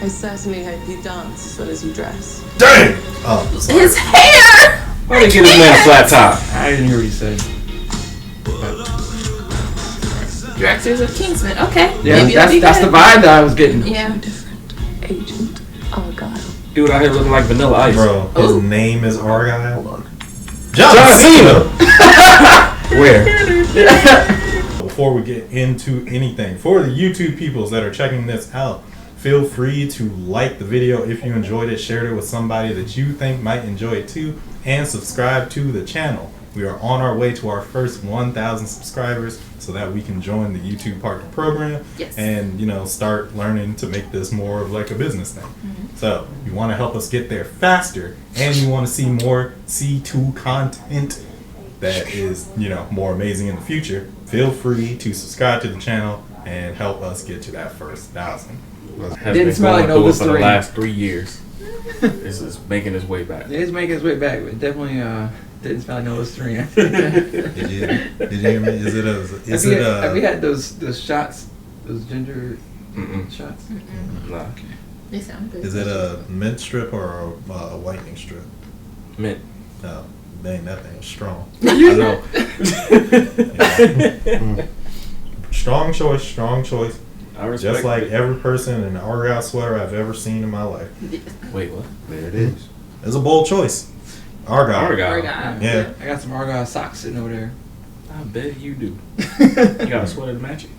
I certainly hope you dance as well as you dress. Dang! Oh, sorry. His hair! Why they get this man a flat top? I didn't hear what he said. Directors of Kingsman. Okay. Yeah, maybe that's the vibe that I was getting. Yeah. Different. Agent Argylle. Dude out here looking like Vanilla Ice. Bro, his name is Argylle. Hold on. John Cena! Where? Before we get into anything, for the YouTube peoples that are checking this out, feel free to like the video if you enjoyed it, share it with somebody that you think might enjoy it too, and subscribe to the channel. We are on our way to our first 1,000 subscribers so that we can join the YouTube Partner Program. Yes. And, start learning to make this more of like a business thing. Mm-hmm. So, you want to help us get there faster, and you want to see more C2 content that is, more amazing in the future, feel free to subscribe to the channel and help us get to that first 1,000. Didn't smell like no for the Listerine. last 3 years. This is making its way back. It is making its way back, but definitely didn't smell like no Listerine. Did you hear me? Have you had those shots, those ginger shots? Mm-mm. Nah. They sound good. Is it a mint strip or a whitening strip? Mint. No, dang, that thing was strong. I know. Strong choice. I respect Just like it. every person in an Argylle sweater I've ever seen in my life. Wait, what? There it is. It's a bold choice. Argylle. Argylle. Yeah. I got some Argyle socks sitting over there. I bet you do. You got a sweater to match it?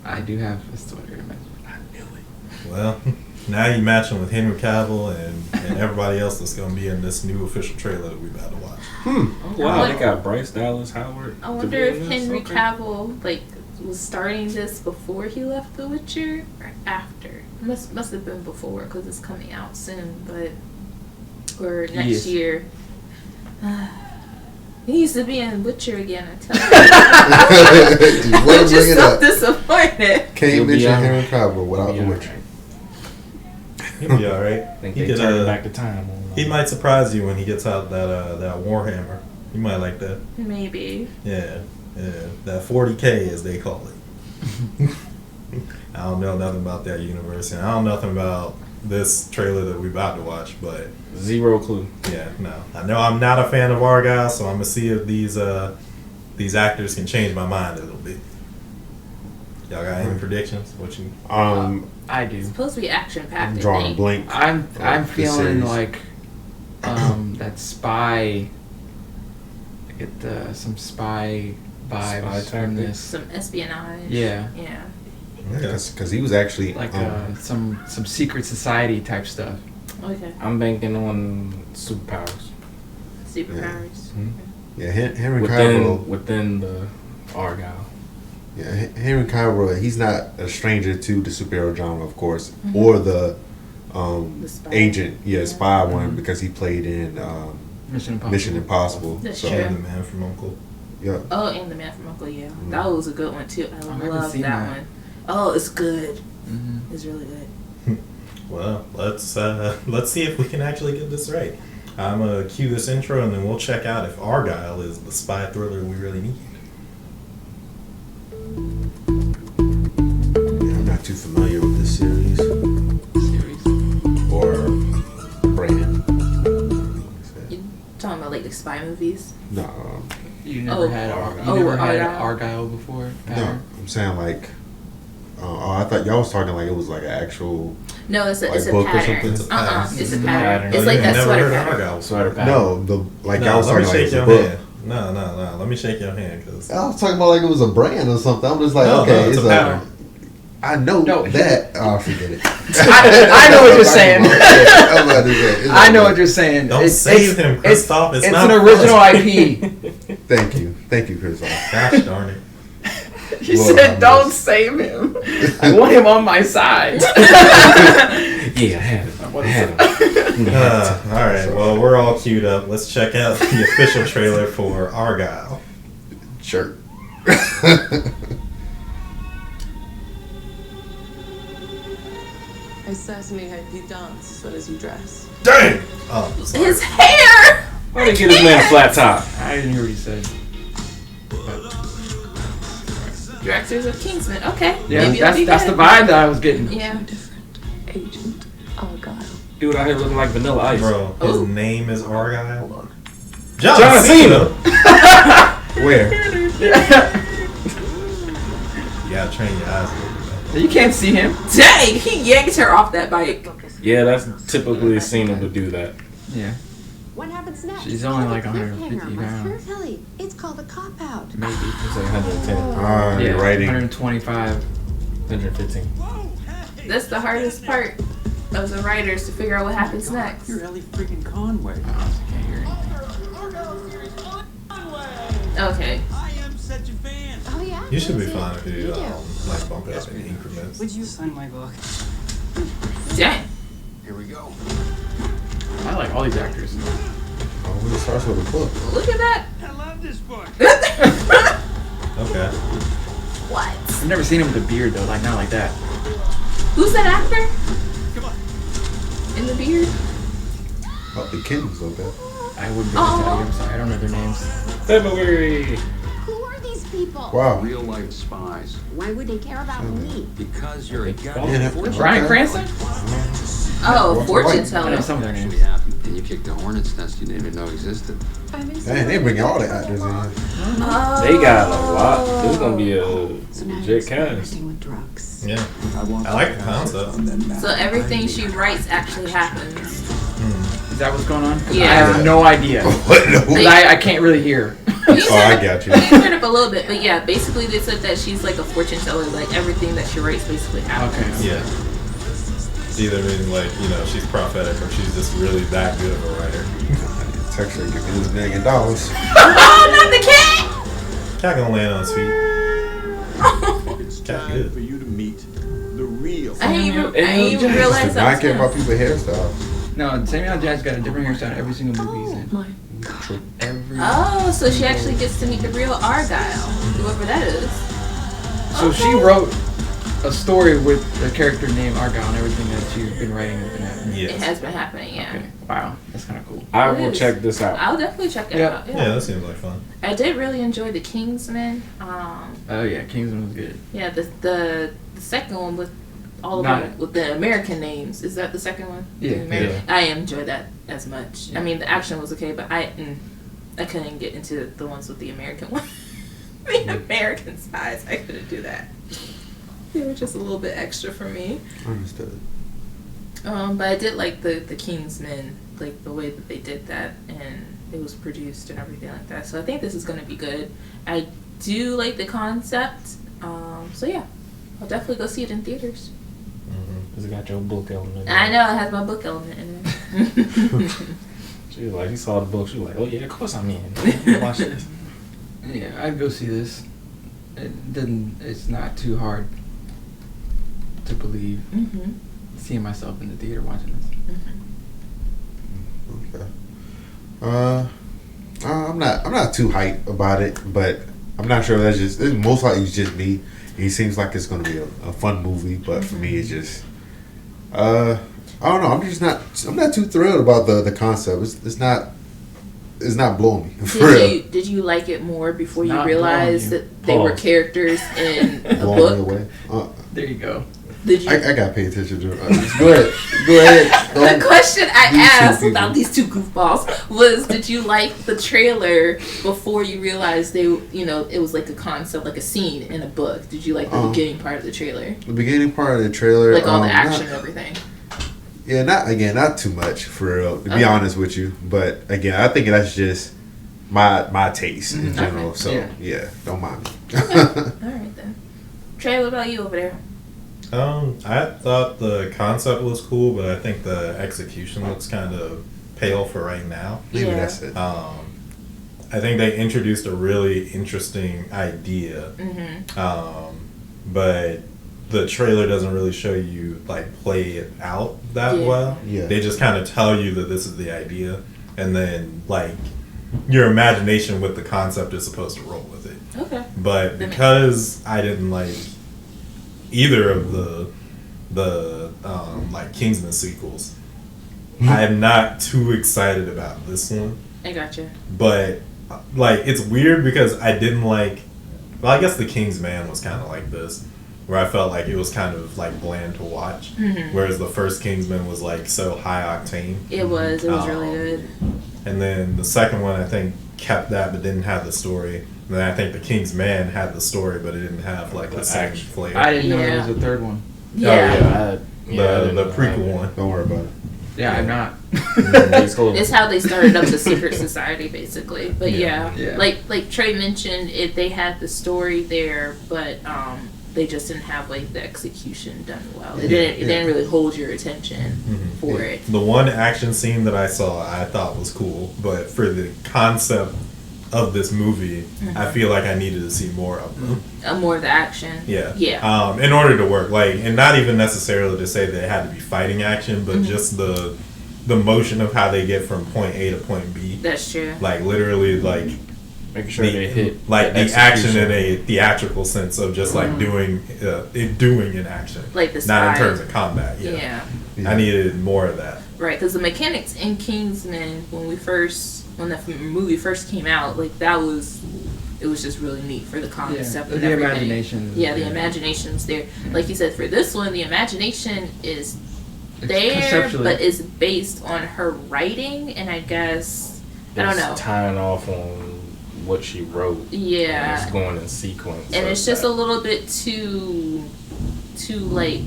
I do have a sweater to match. I knew it. Well, now you matching with Henry Cavill and everybody else that's going to be in this new official trailer that we about to watch. Oh, wow, they got Bryce Dallas Howard. I wonder if Henry Cavill was starting this before he left The Witcher or after. Must have been before because it's coming out soon, or next year. He needs to be in Witcher again. I tell you. I'm just so disappointed. Can't mention Henry Cavill without The Witcher. He'll be all right. I think they turned back the time. He might surprise you when he gets out that Warhammer. You might like that. Maybe. Yeah, that 40K as they call it. I don't know nothing about that universe, and I don't know nothing about this trailer that we're about to watch, but Zero clue. yeah, no. I know I'm not a fan of Argylle, so I'm gonna see if these actors can change my mind a little bit. Y'all got any predictions? What you? I do. It's supposed to be action packed. I'm drawing a blank. I'm feeling series. like that spy. Get some spy vibes from this. Some espionage. Yeah. Yeah. Because he was actually Like some secret society type stuff. Okay. I'm banking on superpowers. Superpowers. yeah, Henry Cavill. Within the Argylle. Yeah, Henry Cavill. He's not a stranger to the superhero genre, of course, or the spy. agent, spy one, because he played in Mission Impossible. That's so, true. And the Man from U.N.C.L.E. Yeah. Oh, and The Man from U.N.C.L.E., yeah. That was a good one, too. I haven't love seen that one. Oh, it's good. Mm-hmm. It's really good. Well, let's see if we can actually get this right. I'm gonna cue this intro, and then we'll check out if Argylle is the spy thriller we really need. Yeah, I'm not too familiar with this series or brand. You talking about like the spy movies? No, You never had Argyle before? no. I'm saying like. I thought y'all was talking like it was like an actual. No, it's a book or pattern. something? It's a pattern. It's a pattern. It's Oh, like you that never sweater heard of pattern. Argylle? Sweater pattern. No, y'all was let me talking like shake it was a your book. hand. No. Let me shake your hand, cause I was talking about like it was a brand or something. I'm just like, no, okay, it's a pattern. I know No, that. Oh, forget it. I know what you're saying. I'm about to say, I know what you're saying. Don't save him, Christoph. It's not an original IP. Thank you, Chris. Gosh darn it. He Lord said, have "Don't mercy. save him. I want him on my side." Yeah, I had it. All right. Well, we're all queued up. Let's check out the official trailer for Argylle. Sure. I certainly hope you dance as well as you dress. Dang! Oh, sorry. His hair! Why they get this man a flat top? I didn't hear what he said. Directors of Kingsman. Okay. Yeah, maybe it'll be that's the good. vibe that I was getting. Yeah. Different. Agent Dude out here looking like Vanilla Ice. Bro, his Ooh. name is Argylle. Hold on. John Cena. Where? You gotta train your eyes a little bit. You can't see him. Dang, he yanked her off that bike. Yeah, that's typically Cena would do that. Yeah. What happens next? She's only like Oh, 150 cliffhanger. pounds. Really? It's called a cop-out. Maybe. It's like 110, Ah, Yeah, you're writing. 125. 115. That's the hardest part of the writers to figure out what happens next. You're Ellie freaking Conway. I can't hear anything. Okay. I am such a fan. Oh yeah. You should be that's it. fine if you do. like bump it up in increments. Would you sign my book? Dang. Here we go. I like all these actors. Oh, it starts with a book. Look at that. I love this book. Okay. What? I've never seen him with a beard though, like not like that. Who's that actor? Come on. In the beard? Oh, the Kings, okay. I wouldn't be able to tell you. I'm sorry, I don't know their names. February. Who are these people? Wow. Real life spies. Why would they care about me? Because you're a Yeah, goddamn that- Bryan Cranston? Oh, fortune White. I teller. know some of their names. actually happened. And you kicked a hornet's nest you didn't even know existed. Man, they bring all the actors in. Oh. They got a lot. This is gonna be a So now legit you're cast. experimenting with drugs. Yeah. I like the concept. So everything she writes actually happens. Is that what's going on? 'Cause Yeah. I have no idea. 'Cause What? I can't really hear. You Oh, I said- got you. You heard up a little bit, but yeah, basically they said that she's like a fortune teller. Like everything that she writes basically happens. Okay. Yeah. It's either meaning like, she's prophetic or she's just really that good of a writer. Texture, give me this $1 million. Oh, not the cat! Cat gonna land on his feet. It's Cat time good. for you to meet the real. I didn't even realize that I was care him. about people's hairstyles. No, Samuel L. Jackson's got a different hairstyle in every single movie he's in. My Every. Oh, so she actually gets to meet the real Argylle, whoever that is. So she wrote a story with a character named Argylle and everything that she's been writing has been happening. It Yes. has been happening, yeah. Okay. Wow, that's kind of cool. I It will is. check this out. I'll definitely check it Yeah. out. Yeah, that seems like fun. I did really enjoy the Kingsman. Oh yeah, Kingsman was good. Yeah, the second one with all of Not- them with the American names. Is that the second one? Yeah. The American- I enjoyed that as much. I mean, the action was okay, but I couldn't get into the ones with the American one. The American spies, I couldn't do that. They were just a little bit extra for me. Understood. But I did like the Kingsmen, like the way that they did that, and it was produced and everything like that. So I think this is gonna be good. I do like the concept. So yeah, I'll definitely go see it in theaters. Cause it got your book element. I know it has my book element in there. She was like, he saw the book. She was like, oh yeah, of course I'm in. Watch this. Yeah, I'd go see this. It's not too hard to believe. Mhm. Seeing myself in the theater watching this. Mhm. Okay. I'm not too hyped about it, but I'm not sure it's most likely it's just me. It seems like it's gonna be a fun movie, but for me it's just I don't know. I'm not too thrilled about the concept. It's not blowing me. For real. Did you like it more before you Not realized blowing that they were Pause. characters in a Blowing me book? away. There you go. Did you? I gotta pay attention to it. Go ahead. Go ahead. The question I These two asked people. without these two goofballs was, did you like the trailer before you realized it was like a concept, like a scene in a book? Did you like the beginning part of the trailer? The beginning part of the trailer, Like all the action not- and everything? Yeah, not too much for real. To be Okay. honest with you, but again, I think that's just my taste in general. Okay. So Yeah. yeah, don't mind me. All right then. Trey, what about you over there? I thought the concept was cool, but I think the execution looks kind of pale for right now. Maybe Yeah. that's it. I think they introduced a really interesting idea, Mm-hmm. but the trailer doesn't really show you like play it out that Yeah. well. Yeah. They just kind of tell you that this is the idea, and then like your imagination with the concept is supposed to roll with it. Okay. But because I didn't like either of the like Kingsman sequels, I'm not too excited about this one. I gotcha. But like it's weird because I didn't like. Well, I guess the King's Man was kind of like this, where I felt like it was kind of like bland to watch, whereas the first Kingsman was like so high octane. It was really good. And then the second one I think kept that but didn't have the story. And then I think the King's Man had the story but it didn't have like the same flavor. I didn't know there was a third one. Yeah. The prequel one. Don't worry about it. Yeah, I'm not. It's how they started up the secret society, basically. But Yeah. like Trey mentioned, they had the story there, but they just didn't have like the execution done well. It didn't really hold your attention for it. The one action scene that I saw I thought was cool, but for the concept of this movie, I feel like I needed to see more of them. More of the action. Yeah. In order to work, like, and not even necessarily to say that it had to be fighting action, but just the motion of how they get from point A to point B. That's true. Like literally, like making sure they hit like the action in a theatrical sense of just like doing in action, like the not in terms of combat. Yeah. I needed more of that. Right, because the mechanics in Kingsman when the movie first came out, like it was just really neat for the concept and everything. Imagination. Yeah, the imagination's there. Like you said, for this one, the imagination is there, but is based on her writing, and I guess I don't know, tying off on what she wrote. Yeah, and it's going in sequence, and it's just a little bit too like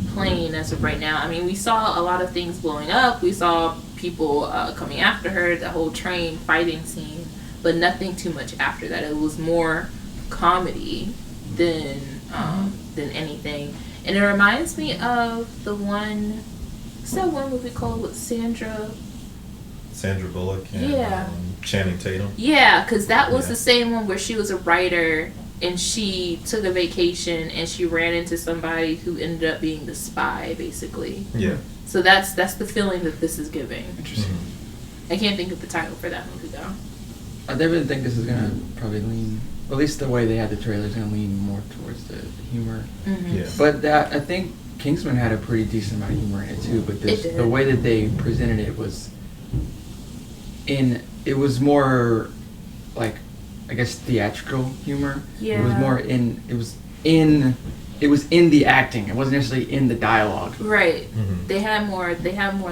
plain as of right now. I mean, we saw a lot of things blowing up. We saw people coming after her, the whole train fighting scene, but nothing too much after that. It was more comedy than anything. And it reminds me of the one, what's that one movie called with Sandra Bullock and Channing Tatum? Yeah, because that was the same one where she was a writer and she took a vacation and she ran into somebody who ended up being the spy, basically. Yeah. So that's the feeling that this is giving. Interesting. I can't think of the title for that movie, though. I definitely think this is going to probably lean, at least the way they had the trailer is going to lean more towards the humor. Yeah. But I think Kingsman had a pretty decent amount of humor in it too, but the way that they presented it was it was more like, I guess, theatrical humor. Yeah. It was more it was in the acting. It wasn't necessarily in the dialogue. Right. They had more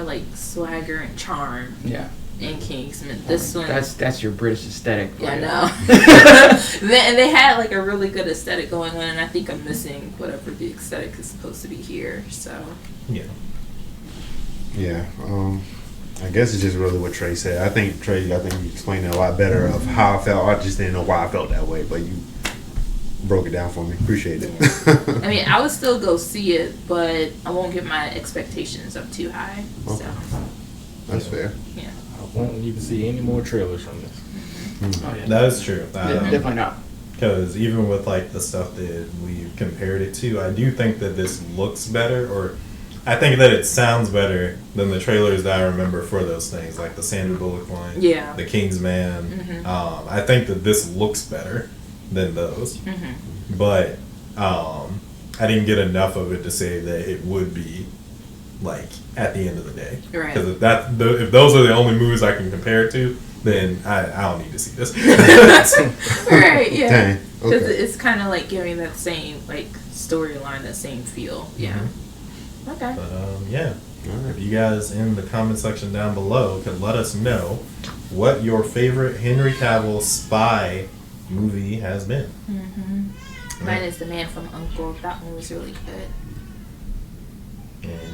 like swagger and charm. Yeah. In Kingsman. This one. That's your British aesthetic. Yeah, I know. And they had like a really good aesthetic going on, and I think I'm missing whatever the aesthetic is supposed to be here. So. Yeah. Yeah. I guess it's just really what Trey said. I think you explained it a lot better of how I felt. I just didn't know why I felt that way, but you broke it down for me. Appreciate it. Yeah. I mean, I would still go see it, but I won't get my expectations up too high. Okay. So. That's fair. Yeah. I won't need to see any more trailers from this. Oh, yeah. That is true. Definitely not. Because even with like the stuff that we compared it to, I do think that this looks better, or I think that it sounds better than the trailers that I remember for those things, like the Sandra Bullock one, the King's Man. I think that this looks better than those, but I didn't get enough of it to say that it would be like at the end of the day. Right. Because if those are the only movies I can compare it to, then I don't need to see this. Right. Yeah. Because Okay. it's kind of like giving that same like storyline, that same feel. Yeah. Okay. But yeah, if you guys in the comment section down below could let us know what your favorite Henry Cavill spy movie has been. Mine is The Man from U.N.C.L.E. That one was really good. And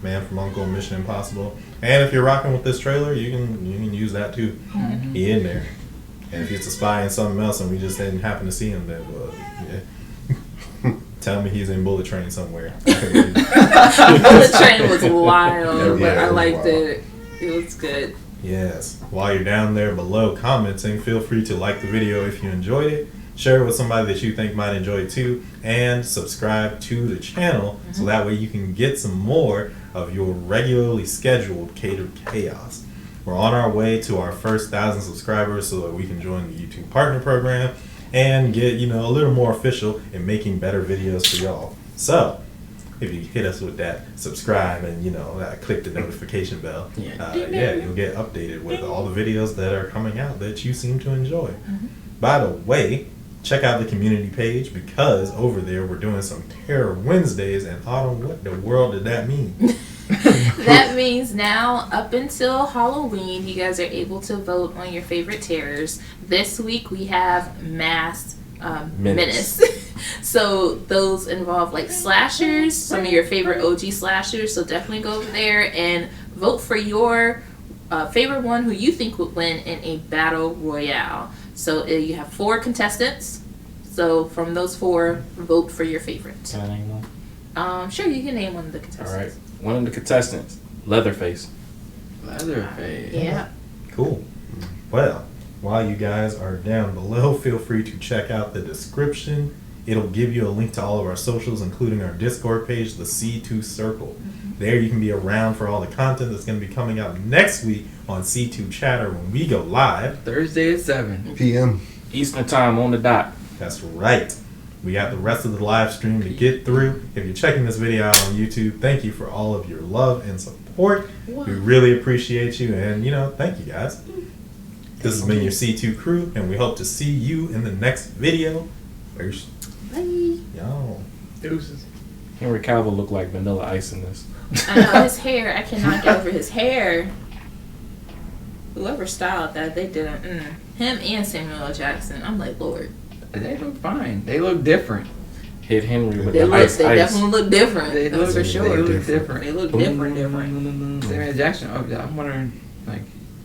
Man from U.N.C.L.E., Mission Impossible. And if you're rocking with this trailer, you can use that too. He in there. And if he's a spy in something else and we just didn't happen to see him, then tell me he's in Bullet Train somewhere. Bullet Train was wild, but I liked it. It was good. Yes. While you're down there below commenting, feel free to like the video if you enjoyed it, share it with somebody that you think might enjoy it too, and subscribe to the channel so that way you can get some more of your regularly scheduled Catered Chaos. We're on our way to our first 1,000 subscribers so that we can join the YouTube Partner Program and get, a little more official in making better videos for y'all. So, if you hit us with that subscribe and, click the notification bell, you'll get updated with all the videos that are coming out that you seem to enjoy. By the way, check out the community page because over there we're doing some Terror Wednesdays. And Autumn, what the world did that mean? That means now, up until Halloween, you guys are able to vote on your favorite terrors. This week we have Masked Menace. So those involve like slashers, some of your favorite OG slashers. So definitely go over there and vote for your favorite one who you think would win in a battle royale. So you have 4 contestants. So from those 4, vote for your favorite. Can I name one? Sure, you can name one of the contestants. All right. One of the contestants, Leatherface. Leatherface. Yeah. Cool. Well, while you guys are down below, feel free to check out the description. It'll give you a link to all of our socials, including our Discord page, the C2 Circle. There you can be around for all the content that's going to be coming out next week on C2 Chatter when we go live. Thursday at 7 PM. Eastern time on the dot. That's right. We got the rest of the live stream to get through. If you're checking this video out on YouTube, thank you for all of your love and support. We really appreciate you, and thank you guys. This has been your C2 crew, and we hope to see you in the next video. First, Bye. y'all. Deuces. Henry Cavill looked like Vanilla Ice in this. I know his hair. I cannot get over his hair. Whoever styled that, they didn't. Him and Samuel L. Jackson. I'm like, Lord. They look fine. They look different. Hit Henry with They the ice. definitely look different. They That's look for sure. They look different. They look different. Samuel Jackson. Oh, yeah, I'm wondering, like,